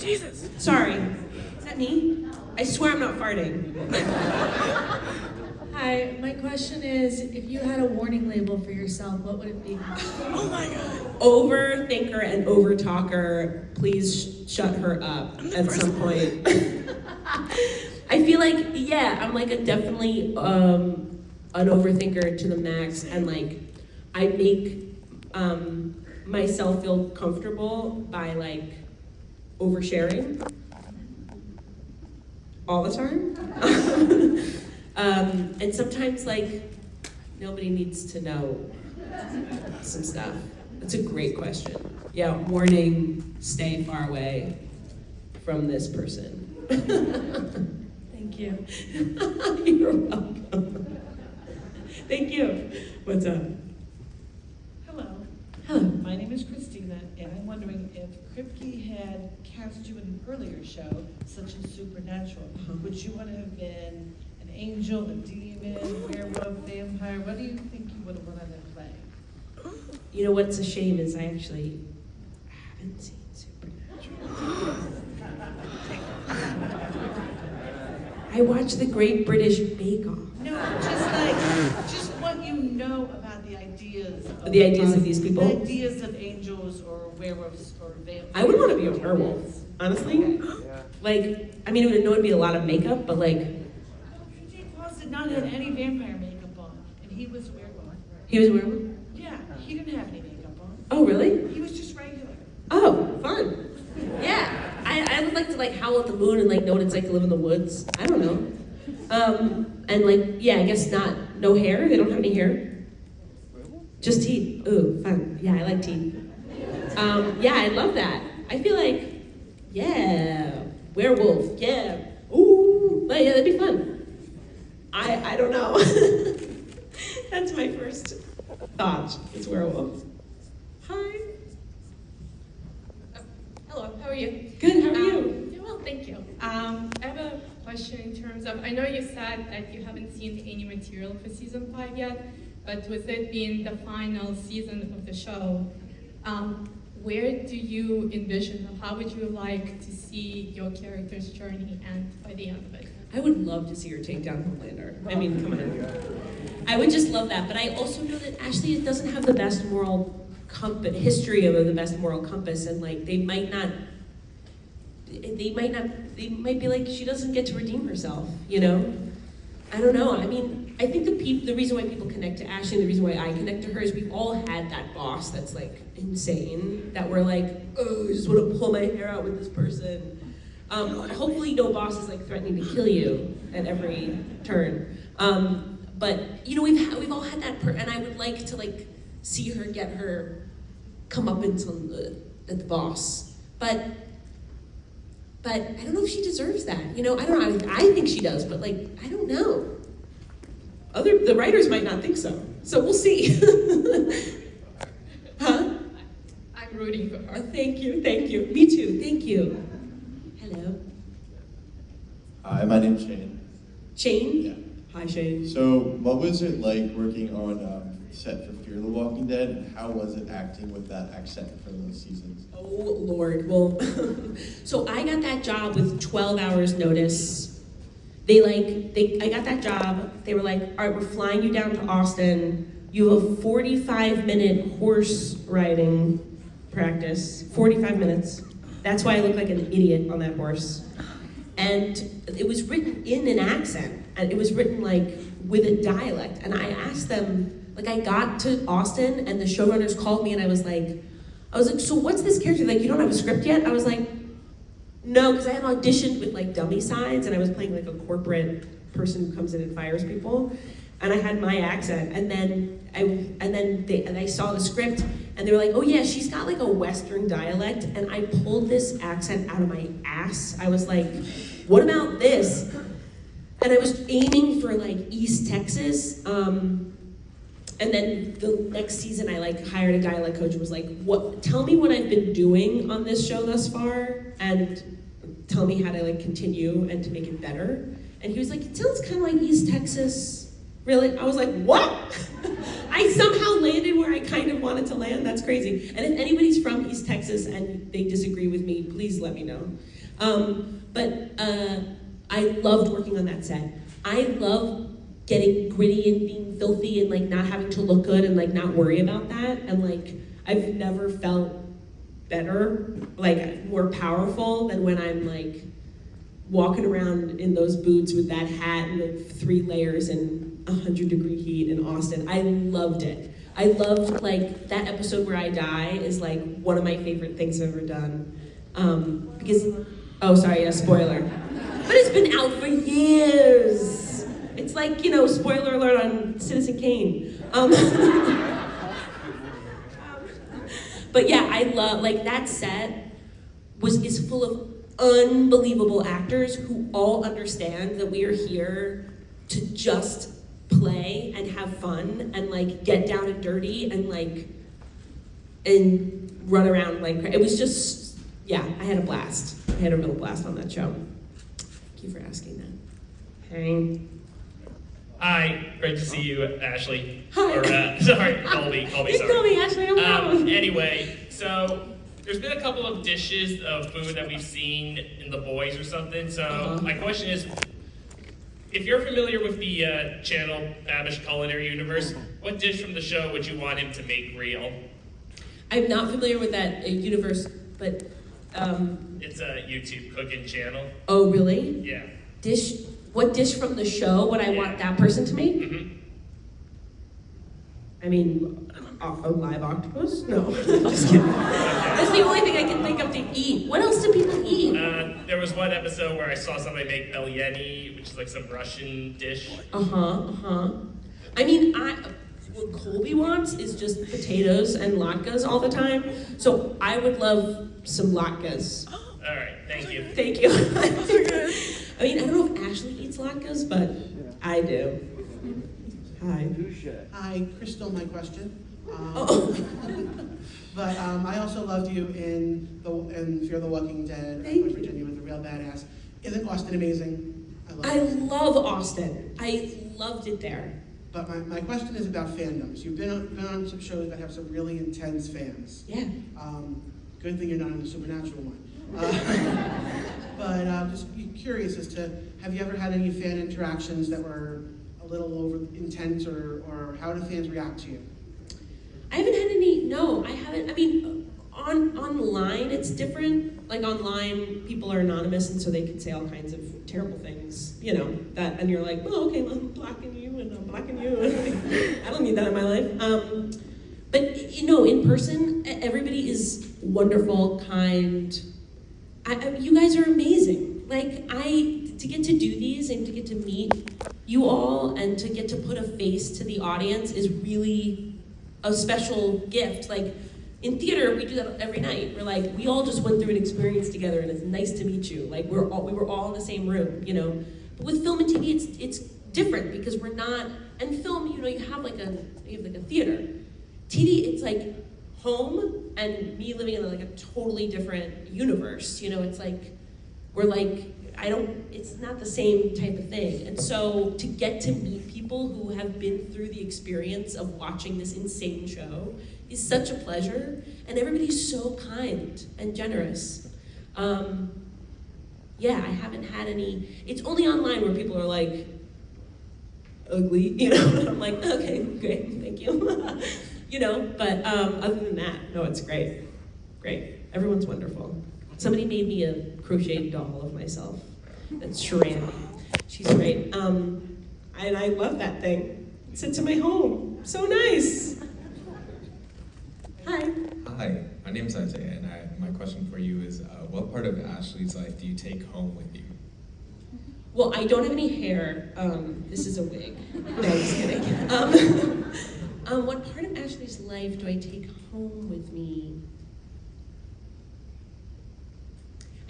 Jesus. Sorry. Is that me? I swear I'm not farting. Hi, my question is, if you had a warning label for yourself, what would it be? Oh my God. Overthinker and overtalker, please shut her up at some point. I feel like, yeah, I'm like a definitely an overthinker to the max, and like I make myself feel comfortable by like oversharing all the time. And sometimes like nobody needs to know some stuff. That's a great question. Yeah, warning, stay far away from this person. Thank you. You're welcome. Thank you. What's up? Hello. Hello. My name is Christina, and I'm wondering if Kripke had cast you in an earlier show, such as Supernatural, would you want to have been an angel, a demon, werewolf, vampire? What do you think you would have wanted to play? You know what's a shame is I actually haven't seen Supernatural. I watched the Great British Bake Off. No, just what you know about the ideas of these people. The ideas of angels or werewolves or vampires. I would want to be a werewolf, honestly. Like, I mean, it would be a lot of makeup, but like, Jake Claus did not have any vampire makeup on, and he was a werewolf. he was a werewolf? Yeah, he didn't have any makeup on. Oh, really? He was just regular. Oh, fun. Yeah, I would like to like howl at the moon and like know what it's like to live in the woods. I don't know. And like, yeah, I guess no hair. They don't have any hair. Just teeth. Ooh, fun. Yeah, I like teeth. Yeah, I love that. I feel like, yeah, werewolf. Yeah. Ooh, but yeah, that'd be fun. I don't know. That's my first thought. It's werewolf. Hi. Hello, how are you? Good, how are you? Yeah, well, thank you. I have a question in terms of, I know you said that you haven't seen any material for season 5 yet, but with it being the final season of the show, where do you envision, or how would you like to see your character's journey end by the end of it? I would love to see her take down Homelander. I mean, come on. I would just love that, but I also know that Ashley doesn't have the best moral history of the best moral compass, and like they might be like, she doesn't get to redeem herself, you know? I don't know. I mean, I think the reason why people connect to Ashley, and the reason why I connect to her is we've all had that boss that's like insane, that we're like, oh, I just want to pull my hair out with this person. Hopefully no boss is like threatening to kill you at every turn. But you know, we've all had that and I would like to like see her get her comeuppance at the boss. But I don't know if she deserves that. You know, I don't know. I think she does, but like, I don't know. The writers might not think so. So we'll see. Huh? I'm rooting for her. Thank you. Me too, thank you. Hello. Hi, my name's Shane. Shane? Yeah. Hi, Shane. So, what was it like working on set for Fear the Walking Dead, and how was it acting with that accent for those seasons? Oh, Lord. Well, so I got that job with 12 hours notice. I got that job. They were like, all right, we're flying you down to Austin. You have a 45-minute horse riding practice. 45 minutes. That's why I look like an idiot on that horse. And it was written in an accent. And it was written like with a dialect. And I asked them, like I got to Austin and the showrunners called me and I was like, so what's this character? Like, you don't have a script yet? I was like, no, because I had auditioned with like dummy signs and I was playing like a corporate person who comes in and fires people. And I had my accent, and then I saw the script, and they were like, "Oh yeah, she's got like a Western dialect," and I pulled this accent out of my ass. I was like, "What about this?" And I was aiming for like East Texas, and then the next season I like hired a dialect coach and was like, "What? Tell me what I've been doing on this show thus far, and tell me how to like continue and to make it better." And he was like, "It sounds kind of like East Texas." Really? I was like, what? I I somehow landed where I kind of wanted to land. That's crazy. And if anybody's from East Texas and they disagree with me, please let me know. I loved working on that set. I love getting gritty and being filthy and like not having to look good and like not worry about that. And like I've never felt better, like more powerful than when I'm like walking around in those boots with that hat and the 3 layers and 100-degree heat in Austin. I loved it. I loved like that episode where I die is like one of my favorite things I've ever done. Because, oh sorry, a spoiler. But it's been out for years. It's like, you know, spoiler alert on Citizen Kane. But yeah, I love, like that set is full of unbelievable actors who all understand that we are here to just play and have fun and like get down and dirty and like, and run around like, it was just, yeah, I had a blast. I had a real blast on that show. Thank you for asking that. Hey. Hi, great to see you, Ashley. Hi. Or, sorry, Colby, You sorry. call me Ashley, no problem. Anyway, so there's been a couple of dishes of food that we've seen in The Boys or something, so my question is, if you're familiar with the channel Babish Culinary Universe, what dish from the show would you want him to make real? I'm not familiar with that universe, but, It's a YouTube cooking channel. oh really? Yeah. What dish from the show would I want that person to make? Mm-hmm. I mean, a live octopus? No, just kidding. That's the only thing I can think of to eat. What else do people eat? There was one episode where I saw somebody make belyeni, which is like some Russian dish. I mean, what Colby wants is just potatoes and latkes all the time. So I would love some latkes. All right, thank you. Thank you. I mean, I don't know if Ashley eats latkes, but I do. Hi. Hi, Chris stole my question. Oh. But I also loved you in Fear the Walking Dead. Thank West you. Virginia was a real badass. Isn't Austin amazing? I love Austin. I loved it there. But my question is about fandoms. You've been on some shows that have some really intense fans. Yeah. Good thing you're not on the Supernatural one. But I'm just curious as to, have you ever had any fan interactions that were a little over intense, or how do fans react to you? I haven't had any, no, I haven't. I mean, online it's different. Like online, people are anonymous and so they can say all kinds of terrible things, you know, that, and you're like, oh, okay, well, I'm blocking you and I'm blocking you. I don't need that in my life. But, you know, in person, everybody is wonderful, kind. You guys are amazing. Like, to get to do these and to get to meet you all and to get to put a face to the audience is really a special gift. Like, in theater, we do that every night. We're like, we all just went through an experience together and it's nice to meet you. Like, we were all in the same room, you know? But with film and TV, it's different because we're not, and film, you know, you have like a theater. TV, it's like home and me living in like a totally different universe. You know, it's like, we're like, it's not the same type of thing. And so to get to meet people who have been through the experience of watching this insane show is such a pleasure. And everybody's so kind and generous. Yeah, I haven't had any, it's only online where people are like, ugly, you know, and I'm like, okay, great, thank you. You know, but other than that, no, it's great. Great. Everyone's wonderful. Somebody made me a crocheted doll of myself. That's Sharan. She's great. And I love that thing. It sits in my home. So nice. Hi. Hi, my name's Isaiah, and my question for you is, what part of Ashley's life do you take home with you? Well, I don't have any hair. This is a wig. No, I'm just kidding. What part of Ashley's life do I take home with me?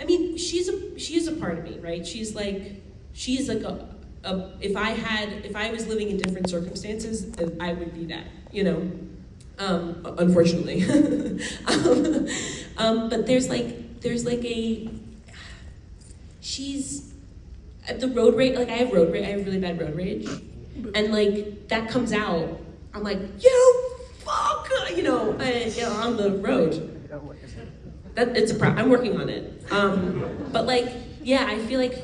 I mean, she is a part of me, right? She's like if I was living in different circumstances, then I would be that, you know? Unfortunately. But there's like she's the road rage, like I have really bad road rage. And like that comes out I'm like, you fuck, on the road. It's a problem. I'm working on it. But like, yeah, I feel like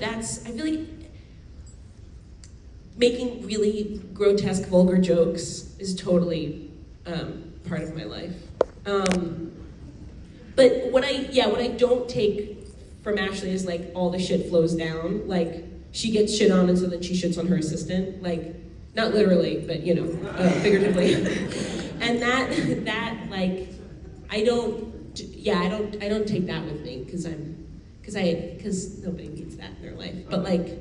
making really grotesque, vulgar jokes is totally part of my life. But what I don't take from Ashley is like all the shit flows down. Like she gets shit on, and so then she shits on her assistant. Like not literally, but figuratively. And that like I don't take that with me because nobody needs that in their life. But like,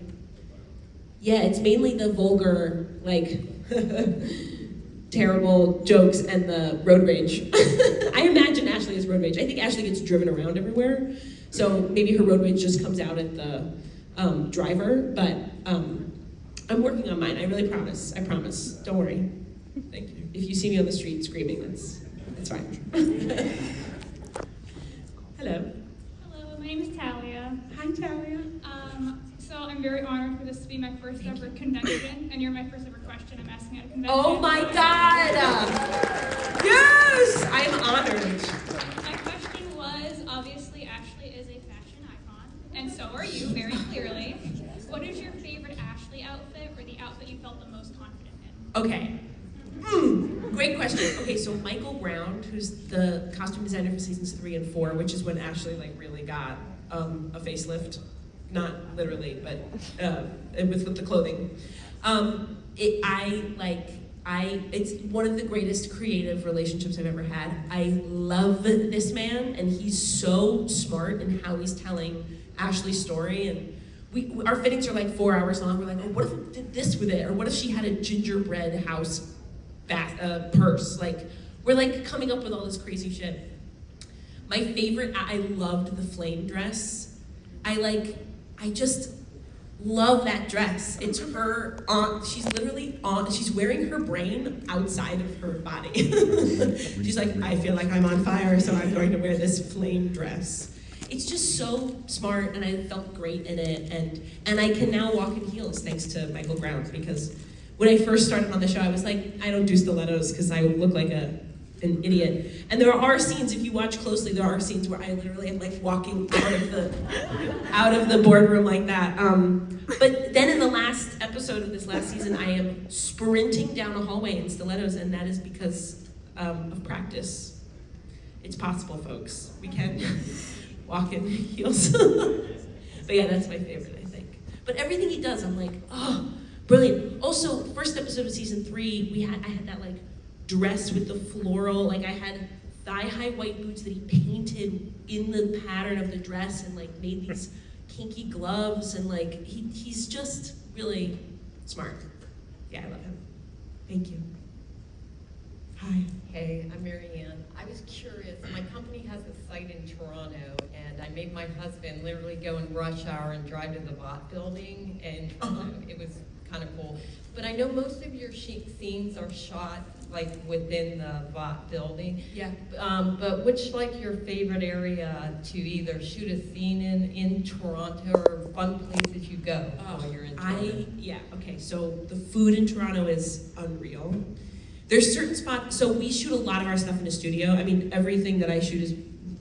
yeah, it's mainly the vulgar like terrible jokes and the road rage. I imagine Ashley has road rage. I think Ashley gets driven around everywhere, so maybe her road rage just comes out at the driver. But I'm working on mine. I really promise. I promise. Don't worry. Thank you. If you see me on the street screaming, it's fine. Hello. Hello, my name is Talia. Hi, Talia. So I'm very honored for this to be my first ever convention, and you're my first ever question I'm asking at a convention. Oh my God! Yes! I'm honored. My question was, obviously Ashley is a fashion icon, and so are you, very clearly. What is your favorite Ashley outfit, or the outfit you felt the most confident in? Okay. Great question. Okay, so Michael Brown, who's the costume designer for seasons 3 and 4, which is when Ashley like really got a facelift. Not literally, but with the clothing. It's one of the greatest creative relationships I've ever had. I love this man, and he's so smart in how he's telling Ashley's story. And our fittings are like 4 hours long. We're like, oh, what if we did this with it? Or what if she had a gingerbread house purse? Like, we're like coming up with all this crazy shit. My favorite, I loved the flame dress. I just love that dress. It's her she's literally she's wearing her brain outside of her body. She's like, I feel like I'm on fire, so I'm going to wear this flame dress. It's just so smart, and I felt great in it, and I can now walk in heels thanks to Michael Brown, because when I first started on the show, I was like, I don't do stilettos because I look like an idiot. And there are scenes, if you watch closely, there are scenes where I literally am like walking out of the boardroom like that. But then in the last episode of this last season, I am sprinting down a hallway in stilettos, and that is because of practice. It's possible, folks. We can walk in heels. But yeah, that's my favorite, I think. But everything he does, I'm like, oh, brilliant. Also, first episode of season 3, I had that like dress with the floral, like I had thigh-high white boots that he painted in the pattern of the dress, and like made these kinky gloves, and like he's just really smart. Yeah, I love him. Thank you. Hi. Hey, I'm Marianne. I was curious. My company has a site in Toronto, and I made my husband literally go in rush hour and drive to the Vought building in Toronto. It was kind of cool. But I know most of your scenes are shot like within the Vought building. Yeah. But which like your favorite area to either shoot a scene in Toronto, or fun places you go when you're in Toronto? Okay, so the food in Toronto is unreal. There's certain spots, so we shoot a lot of our stuff in a studio. I mean, everything that I shoot is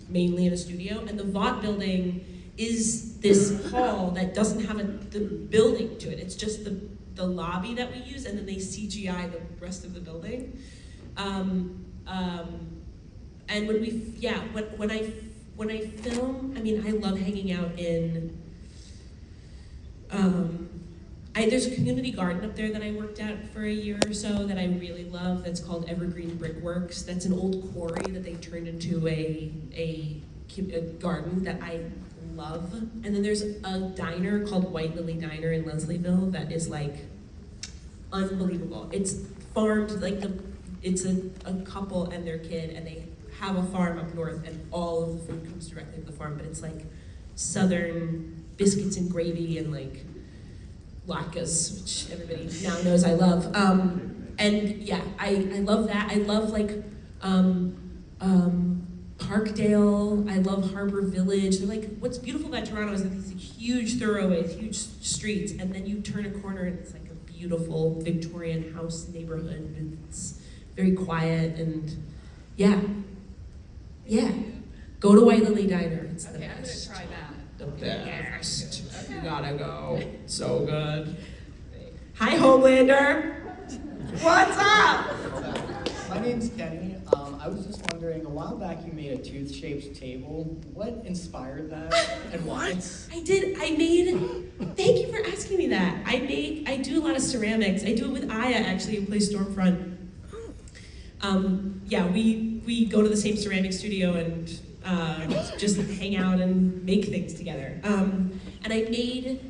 mainly in a studio, and the Vought building is this hall that doesn't have the building to it. It's just the lobby that we use, and then they CGI the rest of the building. And when I film, I mean, I love hanging out in. There's a community garden up there that I worked at for a year or so that I really love. That's called Evergreen Brickworks. That's an old quarry that they turned into a garden that I love. And then there's a diner called White Lily Diner in Leslieville that is like unbelievable. It's farmed, like it's a couple and their kid, and they have a farm up north, and all of the food comes directly from the farm, but it's like southern biscuits and gravy and like latkes, which everybody now knows I love. And yeah, I love that. I love like Parkdale. I love Harbor Village. They're like, what's beautiful about Toronto is that these huge thoroughways, huge streets, and then you turn a corner and it's like a beautiful Victorian house neighborhood. It's very quiet, and yeah. Go to White Lily Diner. It's the Okay, I'm gonna best. try that. The best. You gotta go. So good. Hi, Homelander. What's up? My name's Kenny. I was just wondering, a while back you made a tooth-shaped table. What inspired that and why? Thank you for asking me that. I do a lot of ceramics. I do it with Aya, actually, who plays Stormfront. We go to the same ceramic studio and just hang out and make things together. And I made,